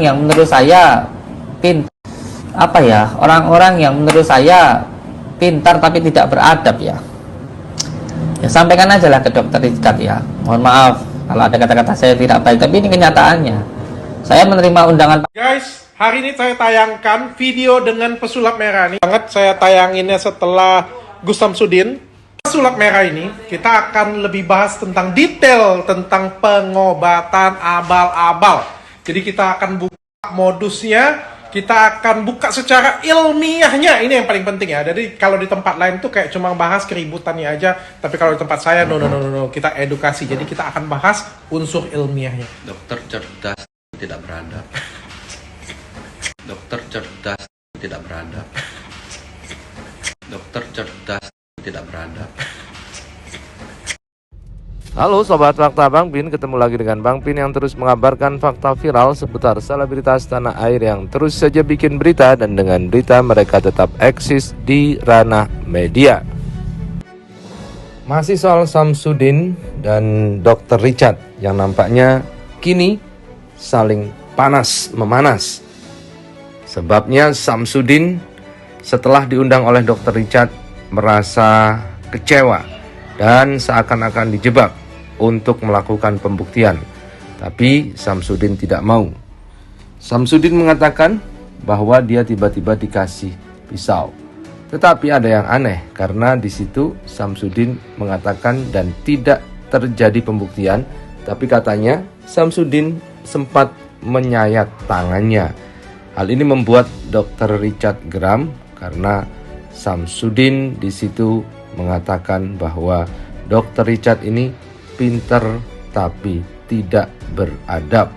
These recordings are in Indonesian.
yang menurut saya orang-orang yang menurut saya pintar tapi tidak beradab ya sampaikan aja lah ke dokter Rizkat ya. Mohon maaf kalau ada kata-kata saya tidak baik, tapi ini kenyataannya. Saya menerima undangan. Guys, hari ini saya tayangkan video dengan pesulap merah ini. Saya tayanginnya setelah Gus Samsudin. Pesulap merah ini kita akan lebih bahas tentang detail tentang pengobatan abal-abal. Jadi kita akan buka modusnya, kita akan buka secara ilmiahnya. Ini yang paling penting ya. Jadi kalau di tempat lain tuh kayak cuma bahas keributannya aja, tapi kalau di tempat saya no, kita edukasi. Jadi kita akan bahas unsur ilmiahnya. Dokter cerdas tidak beradab. Dokter cerdas tidak beradab. Dokter cerdas tidak beradab. Halo Sobat Fakta Bang Pin, ketemu lagi dengan Bang Pin yang terus mengabarkan fakta viral seputar selebritas tanah air yang terus saja bikin berita, dan dengan berita mereka tetap eksis di ranah media. Masih soal Samsudin dan Dr. Richard yang nampaknya kini saling panas memanas. Sebabnya Samsudin setelah diundang oleh Dr. Richard merasa kecewa dan seakan-akan dijebak untuk melakukan pembuktian. Tapi Samsudin tidak mau. Samsudin mengatakan bahwa dia tiba-tiba dikasih pisau. Tetapi ada yang aneh karena di situ Samsudin mengatakan dan tidak terjadi pembuktian, tapi katanya Samsudin sempat menyayat tangannya. Hal ini membuat Dr. Richard geram karena Samsudin di situ mengatakan bahwa Dr. Richard ini pinter tapi tidak beradab.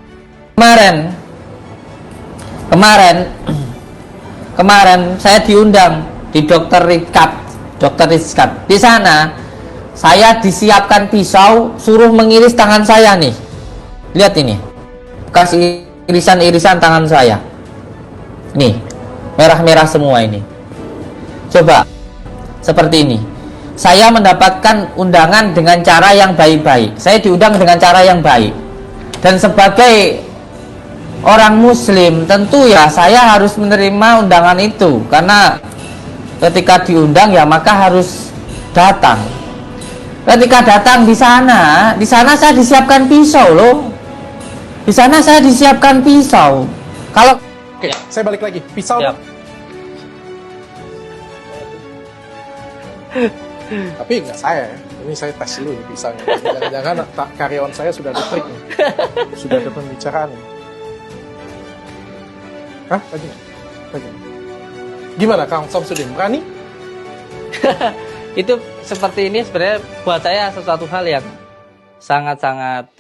Kemarin saya diundang di Dr. Rizkat. Di sana saya disiapkan pisau, suruh mengiris tangan saya nih. Lihat ini, bekas irisan tangan saya. Nih, merah-merah semua ini. Coba seperti ini. Saya mendapatkan undangan dengan cara yang baik-baik. Saya diundang dengan cara yang baik. Dan sebagai orang muslim, tentu ya saya harus menerima undangan itu. Karena ketika diundang ya maka harus datang. Ketika datang di sana saya disiapkan pisau loh. Di sana saya disiapkan pisau. Kalau Oke, saya balik lagi. Pisau. Siap. Tapi enggak saya ya. Ini saya tes dulu nih pisaunya. Jangan-jangan karyawan saya sudah ada trik nih. Sudah ada pembicaraan nih. Hah? Lagi? Gimana Kang Samsudin? Berani? Itu seperti ini sebenarnya buat saya sesuatu hal yang sangat-sangat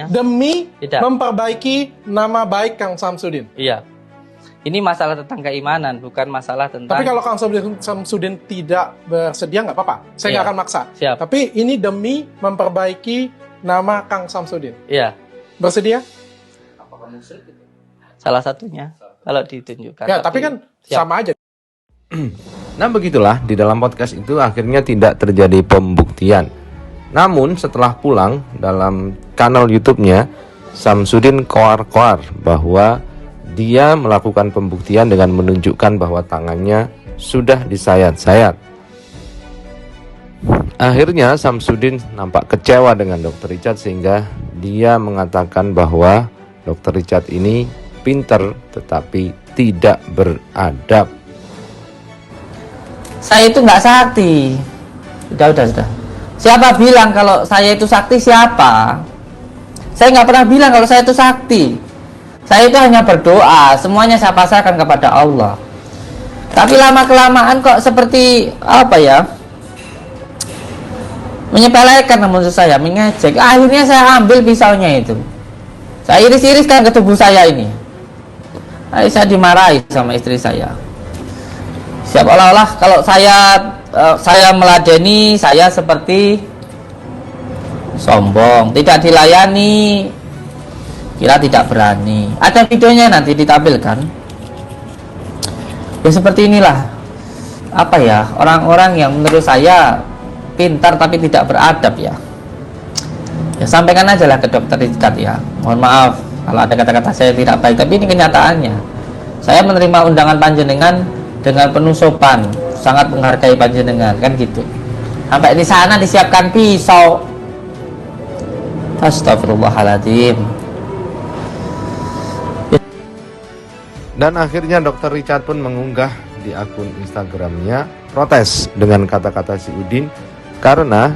demi Tidak. memperbaiki nama baik Kang Samsudin. Iya. Ini masalah tentang keimanan, bukan masalah tentang. Tapi kalau Kang Samsudin tidak bersedia nggak apa-apa. Saya nggak akan maksa. Siap. Tapi ini demi memperbaiki nama Kang Samsudin. Iya. Bersedia? Salah satunya kalau ditunjukkan. Ya, tapi kan siap. sama aja. Nah begitulah, di dalam podcast itu akhirnya tidak terjadi pembuktian. Namun setelah pulang dalam kanal YouTube-nya, Samsudin koar-koar bahwa dia melakukan pembuktian dengan menunjukkan bahwa tangannya sudah disayat-sayat. Akhirnya Samsudin nampak kecewa dengan Dr. Richard sehingga dia mengatakan bahwa Dr. Richard ini pinter tetapi tidak beradab. saya itu nggak sakti. Sudah. Siapa bilang kalau saya itu sakti? Siapa? Saya nggak pernah bilang kalau saya itu sakti. Saya itu hanya berdoa, semuanya saya pasrahkan kepada Allah. Tapi lama-kelamaan kok seperti menyepelekan maksud saya, mengejek. Akhirnya saya ambil pisaunya itu. Saya iris-iriskan ke tubuh saya ini. Akhirnya saya dimarahi sama istri saya. Seolah-olah kalau saya meladeni, saya seperti sombong, tidak dilayani, kira tidak berani. Ada videonya nanti ditampilkan. Ya seperti inilah orang-orang yang menurut saya pintar tapi tidak beradab ya sampaikan aja lah ke Dr. Rizkat ya. Mohon maaf kalau ada kata-kata saya tidak baik, tapi ini kenyataannya. Saya menerima undangan panjenengan dengan penuh sopan, sangat menghargai panjenengan, kan gitu. Sampai di sana disiapkan pisau. Astagfirullahaladzim. Dan akhirnya Dr. Richard pun mengunggah di akun Instagramnya protes dengan kata-kata si Udin, karena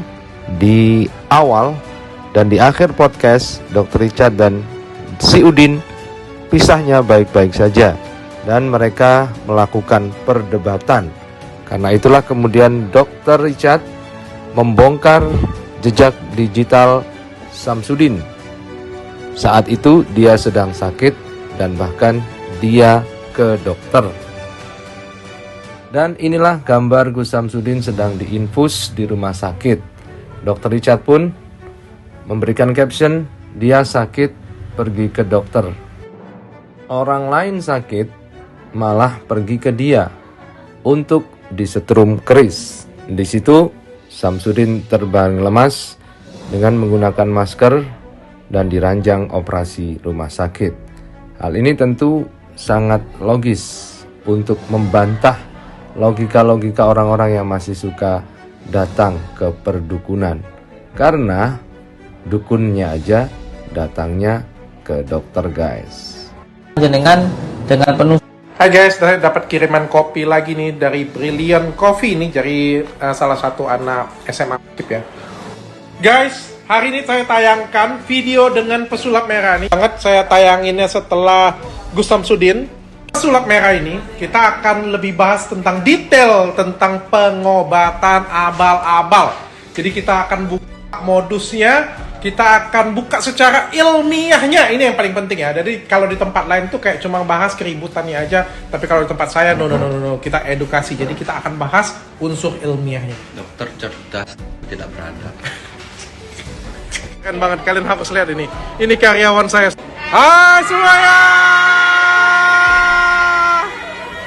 di awal dan di akhir podcast Dr. Richard dan si Udin pisahnya baik-baik saja dan mereka melakukan perdebatan. Karena itulah kemudian Dr. Richard membongkar jejak digital Samsudin. Saat itu dia sedang sakit dan bahkan dia ke dokter. Dan inilah gambar Gus Samsudin sedang diinfus di rumah sakit. Dr. Richard pun memberikan caption, dia sakit, pergi ke dokter. Orang lain sakit, malah pergi ke dia untuk disetrum keris. Di situ Samsudin terbaring lemas dengan menggunakan masker dan diranjang operasi rumah sakit. Hal ini tentu sangat logis untuk membantah logika-logika orang-orang yang masih suka datang ke perdukunan. Karena dukunnya aja datangnya ke dokter, guys. Jenengan dengan penuh. Hai guys, saya dapat kiriman kopi lagi nih dari Brilliant Coffee ini dari salah satu anak SMA ya. Guys, hari ini saya tayangkan video dengan pesulap merah ini. Banget saya tayanginnya setelah Gus Samsudin. Pesulap merah ini kita akan lebih bahas tentang detail tentang pengobatan abal-abal. Jadi kita akan buka modusnya, kita akan buka secara ilmiahnya. Ini yang paling penting ya. Jadi kalau di tempat lain tuh kayak cuma bahas keributannya aja, tapi kalau di tempat saya no, kita edukasi. Jadi kita akan bahas unsur ilmiahnya. Dokter cerdas tidak beradab. Keren banget, kalian harus lihat ini. Ini karyawan saya. Hai semuanya.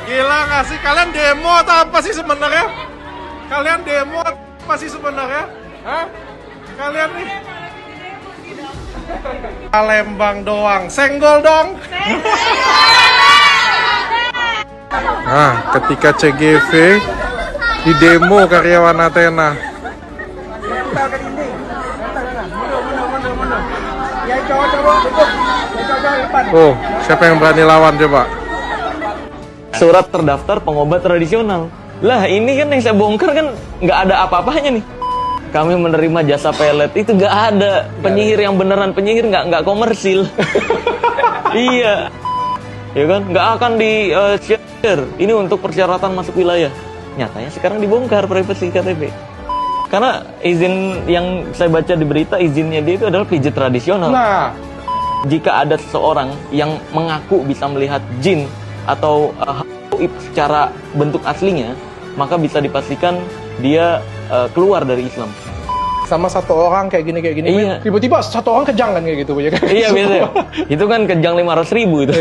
Gila gak sih? Kalian demo atau apa sih sebenarnya? Kalian demo apa sih sebenarnya? Hah? Kalian nih Palembang doang, senggol dong. Nah, ketika CGV di demo karyawan Athena. Oh, siapa yang berani lawan coba? Surat terdaftar pengobat tradisional. Lah ini kan yang saya bongkar kan nggak ada apa-apanya nih. Kami menerima jasa pelet itu nggak ada. Penyihir yang beneran penyihir nggak komersil. Iya, ya kan nggak akan di share. Ini untuk persyaratan masuk wilayah. Nyatanya sekarang dibongkar privacy KTP. Karena izin yang saya baca di berita, izinnya dia itu adalah pijat tradisional. Nah, jika ada seseorang yang mengaku bisa melihat jin atau secara bentuk aslinya, maka bisa dipastikan dia keluar dari Islam. Sama satu orang kayak gini Iya. tiba-tiba satu orang kejang kan kayak gitu ya kan? Iya biasanya. Itu kan kejang 500.000 itu.